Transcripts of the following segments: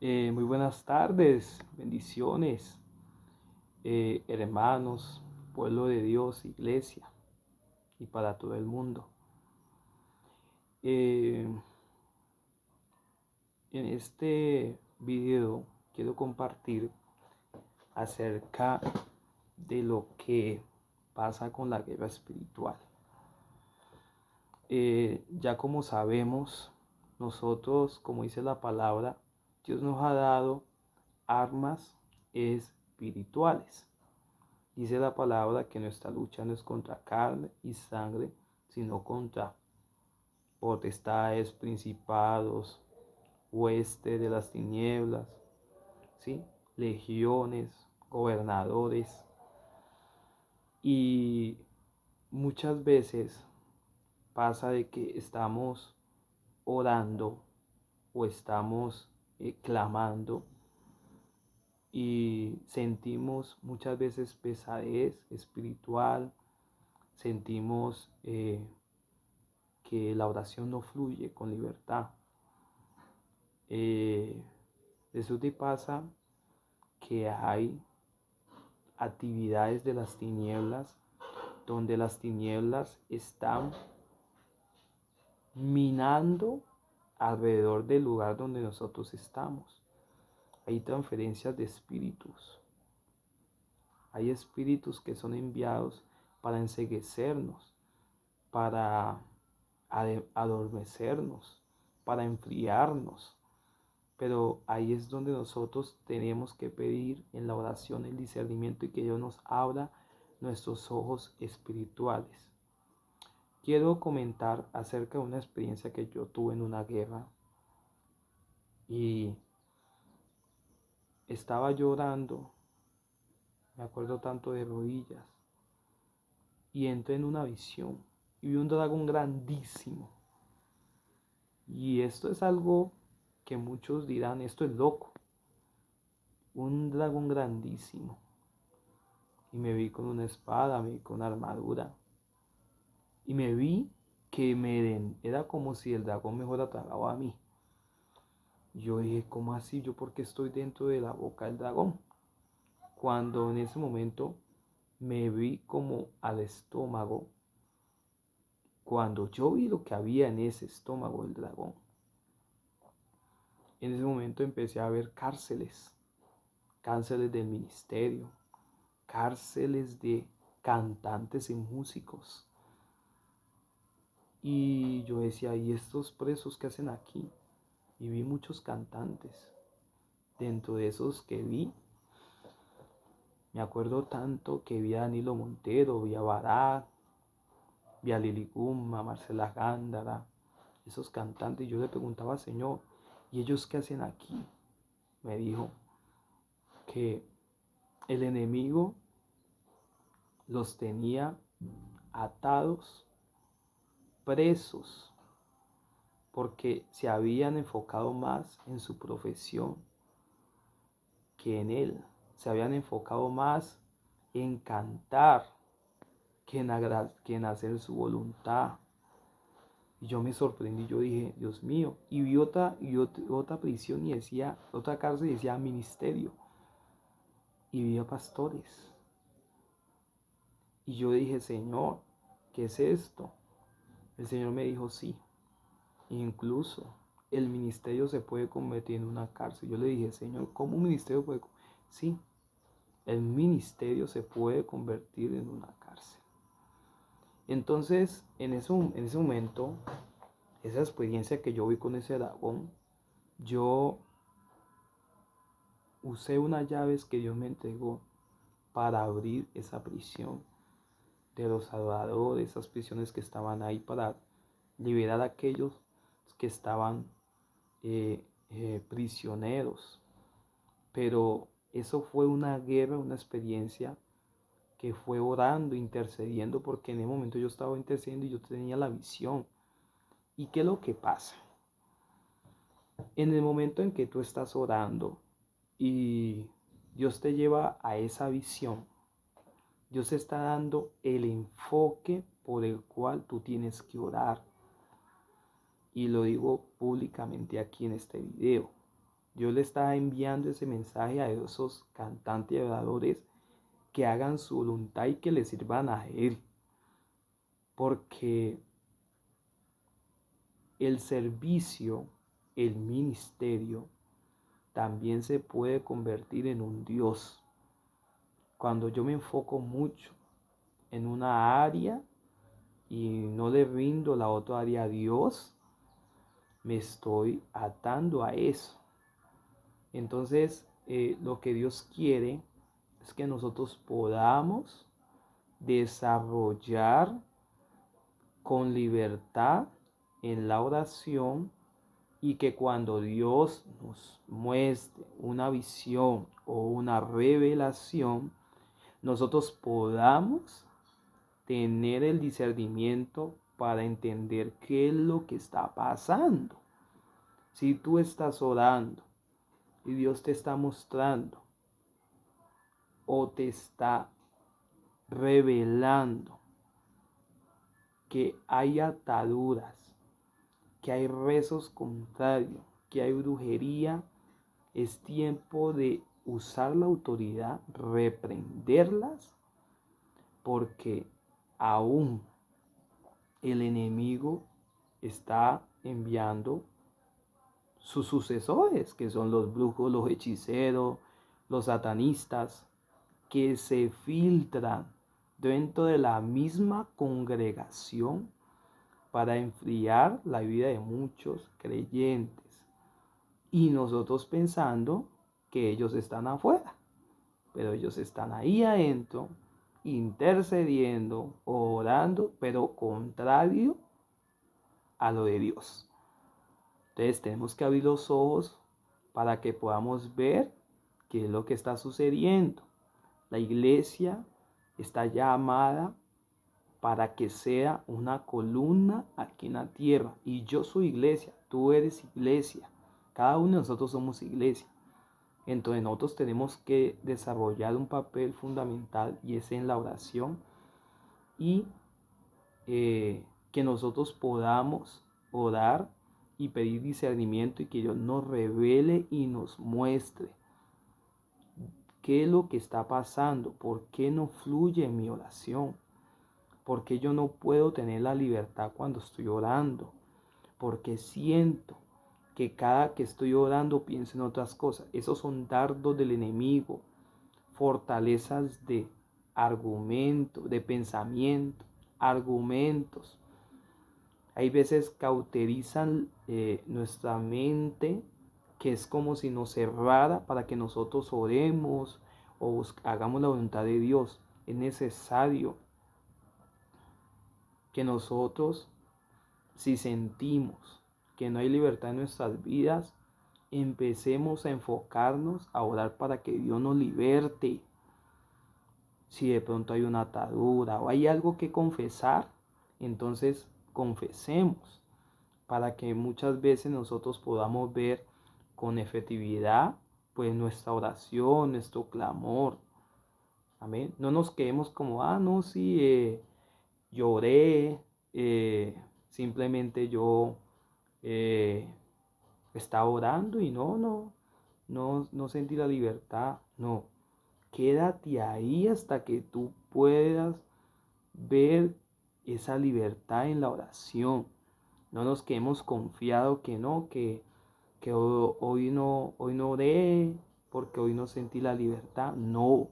Muy buenas tardes, bendiciones, hermanos, pueblo de Dios, iglesia y para todo el mundo. Eh, en este video quiero compartir acerca de lo que pasa con la guerra espiritual. Ya como sabemos, nosotros, como dice la palabra, Dios nos ha dado armas espirituales. Dice la palabra que nuestra lucha no es contra carne y sangre, sino contra potestades, principados, huestes de las tinieblas, ¿sí? Legiones, gobernadores. Y muchas veces pasa de que estamos orando o estamos clamando y sentimos muchas veces pesadez espiritual, sentimos que la oración no fluye con libertad. Eso te pasa que hay actividades de las tinieblas donde las tinieblas están minando alrededor del lugar donde nosotros estamos. Hay transferencias de espíritus. Hay espíritus que son enviados para enceguecernos, para adormecernos, para enfriarnos. Pero ahí es donde nosotros tenemos que pedir en la oración el discernimiento y que Dios nos abra nuestros ojos espirituales. Quiero comentar acerca de una experiencia que yo tuve en una guerra y estaba llorando, me acuerdo tanto de rodillas, y entré en una visión y vi un dragón grandísimo. Y esto es algo que muchos dirán, esto es loco, un dragón grandísimo. Y me vi con una espada, me vi con una armadura. Y me vi que era como si el dragón me fuera tragado a mí. Yo dije, ¿cómo así? ¿Yo por qué estoy dentro de la boca del dragón? Cuando en ese momento me vi como al estómago, cuando yo vi lo que había en ese estómago del dragón, en ese momento empecé a ver cárceles del ministerio, cárceles de cantantes y músicos. Y yo decía, ¿y estos presos qué hacen aquí? Y vi muchos cantantes. Dentro de esos que vi, me acuerdo tanto que vi a Danilo Montero, vi a Barak, vi a Lili Gumma, Marcela Gándara, esos cantantes. Y yo le preguntaba, Señor, ¿y ellos qué hacen aquí? Me dijo que el enemigo los tenía atados, presos, porque se habían enfocado más en su profesión que en él. Se habían enfocado más en cantar que en hacer su voluntad. Y yo me sorprendí, yo dije, Dios mío. Y vi otra prisión y decía, otra cárcel y decía ministerio. Y vi a pastores. Y yo dije, Señor, ¿qué es esto? El Señor me dijo, sí, incluso el ministerio se puede convertir en una cárcel. Yo le dije, Señor, ¿cómo un ministerio puede? Sí, el ministerio se puede convertir en una cárcel. Entonces, en ese momento, esa experiencia que yo vi con ese dragón, yo usé unas llaves que Dios me entregó para abrir esa prisión de los adoradores, esas prisiones que estaban ahí para liberar a aquellos que estaban prisioneros. Pero eso fue una guerra, una experiencia que fue orando, intercediendo, porque en ese momento yo estaba intercediendo y yo tenía la visión. ¿Y qué es lo que pasa? En el momento en que tú estás orando y Dios te lleva a esa visión, Dios está dando el enfoque por el cual tú tienes que orar. Y lo digo públicamente aquí en este video. Dios le está enviando ese mensaje a esos cantantes y adoradores que hagan su voluntad y que le sirvan a Él. Porque el servicio, el ministerio, también se puede convertir en un Dios. Cuando yo me enfoco mucho en una área y no le rindo la otra área a Dios, me estoy atando a eso. Entonces, lo que Dios quiere es que nosotros podamos desarrollar con libertad en la oración y que cuando Dios nos muestre una visión o una revelación, nosotros podamos tener el discernimiento para entender qué es lo que está pasando. Si tú estás orando y Dios te está mostrando o te está revelando que hay ataduras, que hay rezos contrarios, que hay brujería, es tiempo de usar la autoridad, reprenderlas, porque aún el enemigo está enviando sus sucesores, que son los brujos, los hechiceros, los satanistas, que se filtran dentro de la misma congregación para enfriar la vida de muchos creyentes. Y nosotros pensando que ellos están afuera, pero ellos están ahí adentro, intercediendo, orando, pero contrario a lo de Dios. Entonces tenemos que abrir los ojos para que podamos ver qué es lo que está sucediendo. La iglesia está llamada para que sea una columna aquí en la tierra. Y yo soy iglesia, tú eres iglesia. Cada uno de nosotros somos iglesia. Entonces nosotros tenemos que desarrollar un papel fundamental y es en la oración y que nosotros podamos orar y pedir discernimiento y que Dios nos revele y nos muestre qué es lo que está pasando, por qué no fluye mi oración, por qué yo no puedo tener la libertad cuando estoy orando, porque siento que cada que estoy orando pienso en otras cosas. Esos son dardos del enemigo, fortalezas de argumento, de pensamiento, argumentos. Hay veces cauterizan nuestra mente, que es como si nos cerrara para que nosotros oremos o hagamos la voluntad de Dios. Es necesario que nosotros, si sentimos que no hay libertad en nuestras vidas, empecemos a enfocarnos a orar para que Dios nos liberte. Si de pronto hay una atadura o hay algo que confesar, entonces confesemos para que muchas veces nosotros podamos ver con efectividad pues nuestra oración, nuestro clamor. Amén. No nos quedemos como, no, sí, lloré, simplemente yo estaba orando y no sentí la libertad. No, quédate ahí hasta que tú puedas ver esa libertad en la oración. No nos quedemos confiados que no, que hoy no oré porque hoy no sentí la libertad. No.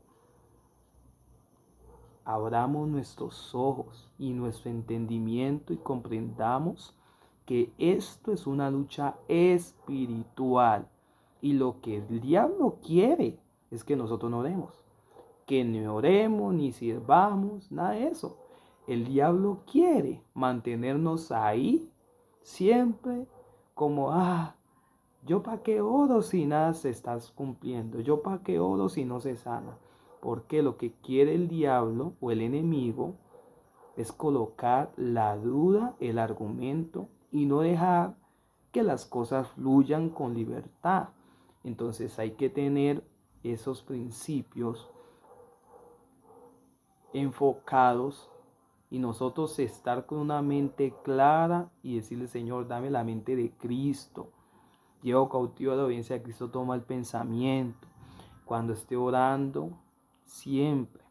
Abramos nuestros ojos y nuestro entendimiento y comprendamos que esto es una lucha espiritual. Y lo que el diablo quiere es que nosotros no oremos. Que ni oremos, ni sirvamos, nada de eso. El diablo quiere mantenernos ahí siempre como, yo para qué oro si nada se está cumpliendo, yo para qué oro si no se sana. Porque lo que quiere el diablo o el enemigo es colocar la duda, el argumento y no dejar que las cosas fluyan con libertad. Entonces hay que tener esos principios enfocados y nosotros estar con una mente clara y decirle, Señor, dame la mente de Cristo. Llevo cautivo a la obediencia de Cristo, toma el pensamiento. Cuando esté orando, siempre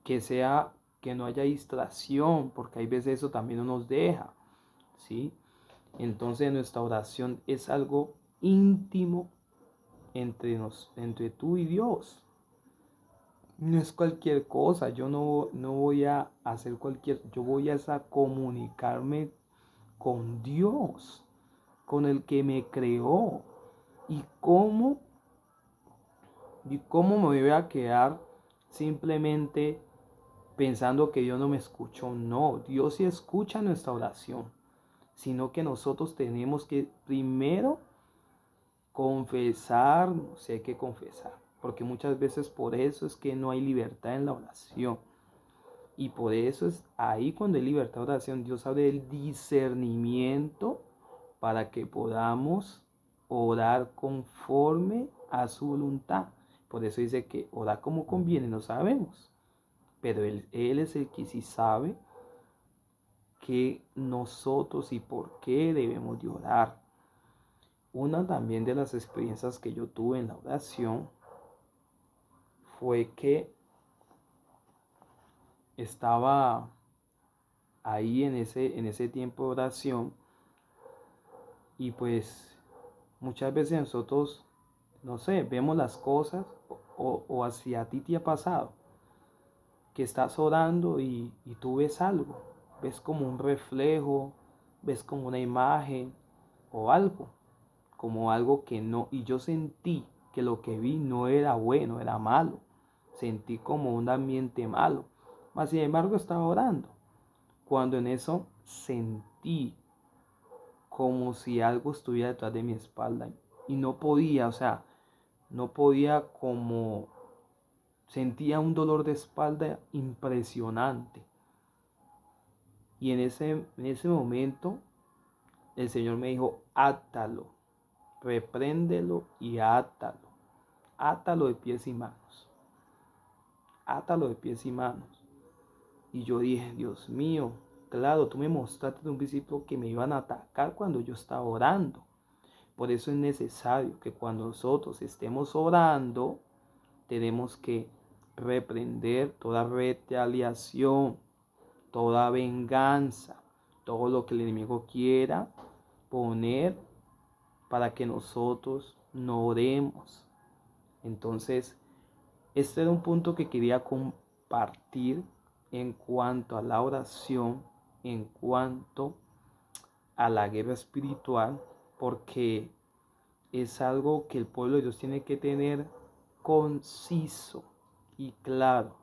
que no haya distracción, porque hay veces eso también no nos deja, ¿sí? Entonces nuestra oración es algo íntimo entre tú y Dios. No es cualquier cosa, yo no voy a hacer yo voy a comunicarme con Dios, con el que me creó. ¿Y cómo me voy a quedar simplemente pensando que Dios no me escuchó? No, Dios sí escucha nuestra oración, sino que nosotros tenemos que primero confesarnos, si hay que confesar, porque muchas veces por eso es que no hay libertad en la oración. Y por eso es ahí cuando hay libertad de oración, Dios abre el discernimiento para que podamos orar conforme a su voluntad. Por eso dice que orar como conviene, no sabemos. Pero Él es el que sí sabe que nosotros y por qué debemos de orar. Una también de las experiencias que yo tuve en la oración fue que estaba ahí en ese tiempo de oración y pues muchas veces nosotros, no sé, vemos las cosas o hacia ti te ha pasado que estás orando y tú ves algo, ves como un reflejo, ves como una imagen o algo, como algo que no, y yo sentí que lo que vi no era bueno, era malo, sentí como un ambiente malo, mas sin embargo estaba orando, cuando en eso sentí como si algo estuviera detrás de mi espalda y no podía, o sea, no podía como, sentía un dolor de espalda impresionante. Y en ese momento el Señor me dijo, átalo, repréndelo y átalo. Átalo de pies y manos. Átalo de pies y manos. Y yo dije, Dios mío, claro, tú me mostraste de un principio que me iban a atacar cuando yo estaba orando. Por eso es necesario que cuando nosotros estemos orando, tenemos que reprender toda retaliación, toda venganza, todo lo que el enemigo quiera poner para que nosotros no oremos. Entonces, este era un punto que quería compartir en cuanto a la oración, en cuanto a la guerra espiritual, porque es algo que el pueblo de Dios tiene que tener conciso y claro.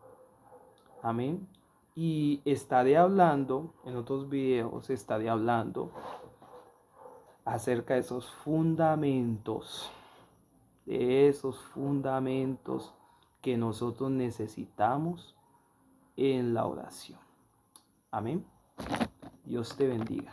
Amén. Y estaré hablando, en otros videos, estaré hablando acerca de esos fundamentos que nosotros necesitamos en la oración. Amén. Dios te bendiga.